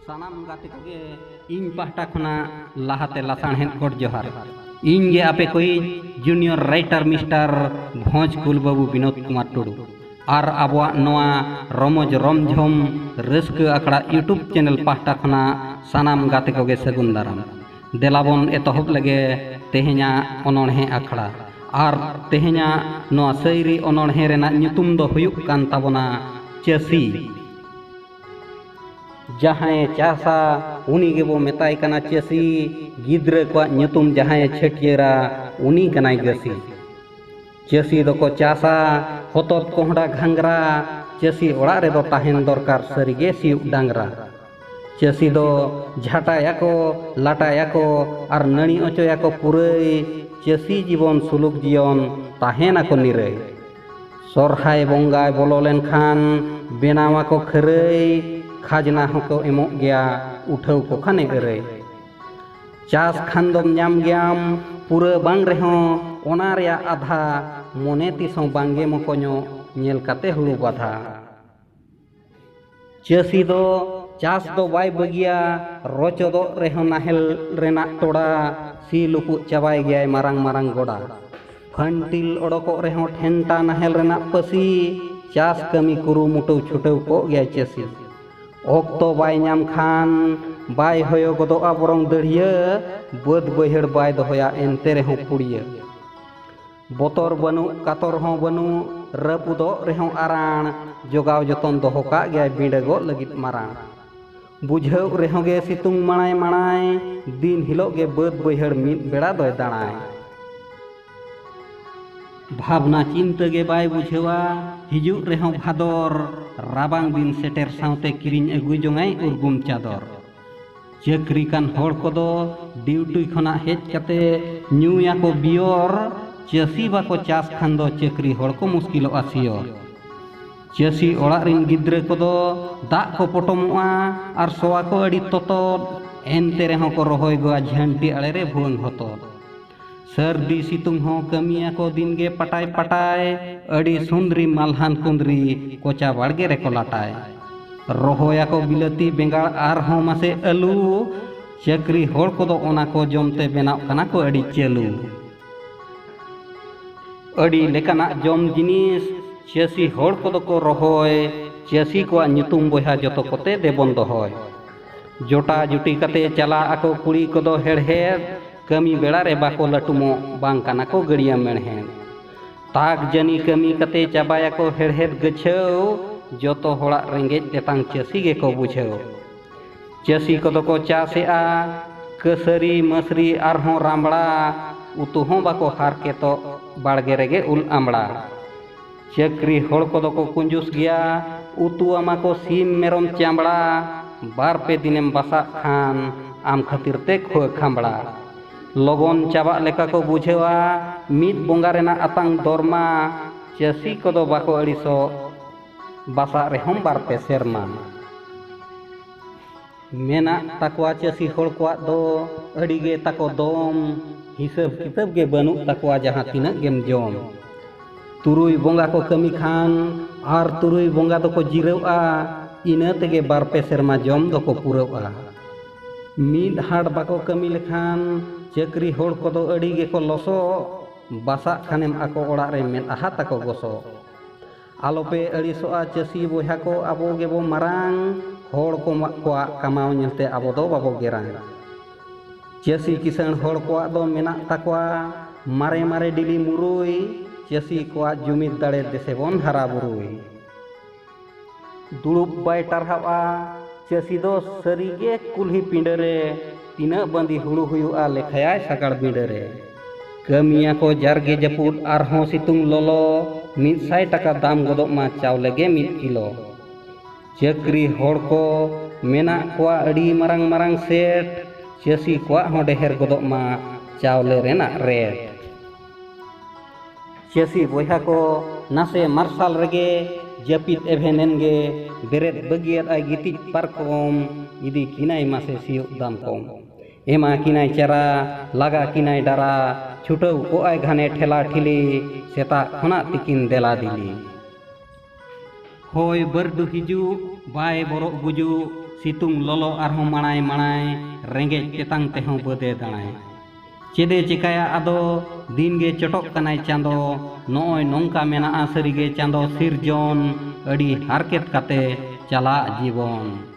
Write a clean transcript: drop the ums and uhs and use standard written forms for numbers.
सानाम गाते कोगे इन पाहटा खना लाहाते लासाणहेन कोट जोहार इन गे आपे कोई जूनियर राइटर मिस्टर भोज कुल बाबू विनोद कुमार टुडू और आबवा नोआ रमज रमझम रस्क आकड़ा यूट्यूब चैनल पाहटा खना सानाम गाते कोगे सगुन दाराम देलाबन एतहब लगे तेहेना अनोणहे आखड़ा और तेहेना नोआ सैरी अनोणहे रेना ᱧᱩᱛᱩᱢ दो हुयुक कान ताबोना चासी जहाँ चासा उनी गेबो मेताय कना चासी गिद्रे को ᱧᱩᱛᱩᱢ जहाँ छटियरा उनी कनाय गसी चासी दको चासा हतत कोहड़ा घांगरा चासी ओड़ा रे दो ताहेन दरकार सरिगे सियुक डांगरा चासी दो झाटायाको लाटायाको और नणी अचोयाको पुरई चासी जीवन सुलुक जीवन ताहेनाको निरई सरहाय बंगाय बोलो लेनखान बेनावाको खरई खाजना होको एमोग गया उठाव को खाने एरई चास खानदम नाम गयाम पूरा बांग रेहो ओना रेया आधा मोने तिसों बांगे मकोño नेल काते हुलु बाधा चासी दो चास दो बाय बगिया रोचो दो रेहो नाहेल रेना तोड़ा सी लुपु चाबाय गया मारांग मारांग गोड़ा फंटिल ओडको रेहो ठेंटा नाहेल रेना पसी चास कमी कुरुमुटु छुटव को गया चासी ओक्तो बाय नाम खान बाय होयो गदोआ बरंग दड़िया बद बहड़ बाय दोया एनते रेहो पुड़िया बोतर बनू कातर हों बनू रपुदो रेहो आराण जोगाव जतन दोहोका गया बिंडगो लगित माराण बुझाव रेहोगे सितुंग मणाय मणाय दिन हिलोगे बद बहड़ मिद बेड़ा दोय दाणाय भावना चिंतगे बाय बुझेवा हिजु रेहो भादर राबांग दिन सेटेर साउते किरिñ अगुय जोंगाय उर्गुम चादर चाकरी कान होड़ कोदो डिउटी खना हेज कते न्यूयाको बियर चासी बाको चास खान दो चाकरी होड़ को मुश्किलो आसियर चासी ओड़ा रिन गिद्रे कोदो दाग को पटमोआ और सोआ को अड़ी तोतो एनते रेहो को रोहय गोआ झंटी आड़े रे भुवंग होतो सर्दी सितुंग हो कमिया को दिन गे पटाय पटाय अड़ी सुंदरी मालहान कुंदरी कोचा बाड़गे रे को लाटाय रोहोया को बिलती बेंगाड़ आर हो मासे अलू चाकरी होड़ को दो ओना को जमते बेनाव कना को अड़ी चलू अड़ी लेकाना जम जिनिस चासी होड़ को दो को रोहोय चासी को ᱧᱩᱛᱩᱢ बोहा जतो कोते देबन दोहोय जोटा जुटी कते चला आको कुड़ी को दो हेड़हेड़ कमी बेड़ा रे बाको लटुमो बांग काना को गड़िया मेणहेन ताक जनी कमी कते चाबाया को हेड़हेड़ गछाव जोतो होड़ा रेंगेज तेतांग चासी गे को बुझाव चासी को दो को चासेआ कसरी मसरी आरहों रामड़ा उतु हों बाको हार के तो बाड़गे रेगे उल आमड़ा चाकरी होड़ को दो को कुंजुस गया उतु आमा को सीम मेरम चामड़ा बार पे दिनेम बसा खान आम खातिर ते खो खामड़ा लगन चाबा लेका को बुझेवा मिद बोंगा रेना आतांग दरमा चासी को दो बाको अड़ीसो बासा रेहम बार पे सेरमा मेना ताकवा चासी होड़ को दो अड़ीगे ताको दम हिसाब किताब गे बनू ताकवा जहाँ तिना गेम जम तुरुई बोंगा को कमी खान और तुरुई बोंगा दो को जिरवा इना तेगे बार पे सेरमा जम दो को पुरवा मिद हाड़ बाको कमी लेखान चाकरी होड़ को दो अड़ी गे को लसो बासा खानेम आको ओड़ा रे मेद आहा ताको गोसो आलोपे अड़ीसोआ चासी बोहा को आबो गेबो मारांग होड़ को कोआ कमाव नेलते आबो दो बाबो गेरांग चासी किसान होड़ को दो मेना ताकवा मारे मारे डिली मुरुई चासी को जुमिद दाड़े देसेबन हारा बुरुई दुड़ुब बाय टारहावा चासी दो सरीगे कुल्ही पिंडरे तीना बंदी हुड़ू हुआ लेखाया सगाड़ बिंडरे कमिया को जारगे जपुद आरहों सितुंग लोलो 100 टाका दाम गदोग मा चावले गे 1 किलो चाकरी होड़ को मेना कोआ अड़ी मारांग मारांग सेट चासी कोआ हो डेहर गदोग मा चावले रेना रेट चासी बोहा को नासे मार्शल रेगे जपित एभेनेन गे बेरेद बगियत आई गितिज पारकोम इदी किनाय मासे सियुक दाम कम एमा किनाय चारा लागा किनाय डारा छुटव को आय घाने ठेला ठिली सेता खना तिकिन देला दिली होय बरदु हिजु बाय बरो गुजु सितुंग ललो आरहों मणाय मणाय रेंगे चेतांग तेहों बदे दाणाय चेदे चिकाया आदो दिन गे चटक कनाय चांदो नोय नोंका मेना सारिगे चांदो सिरजन अड़ी हारकेत काते चला जीवन।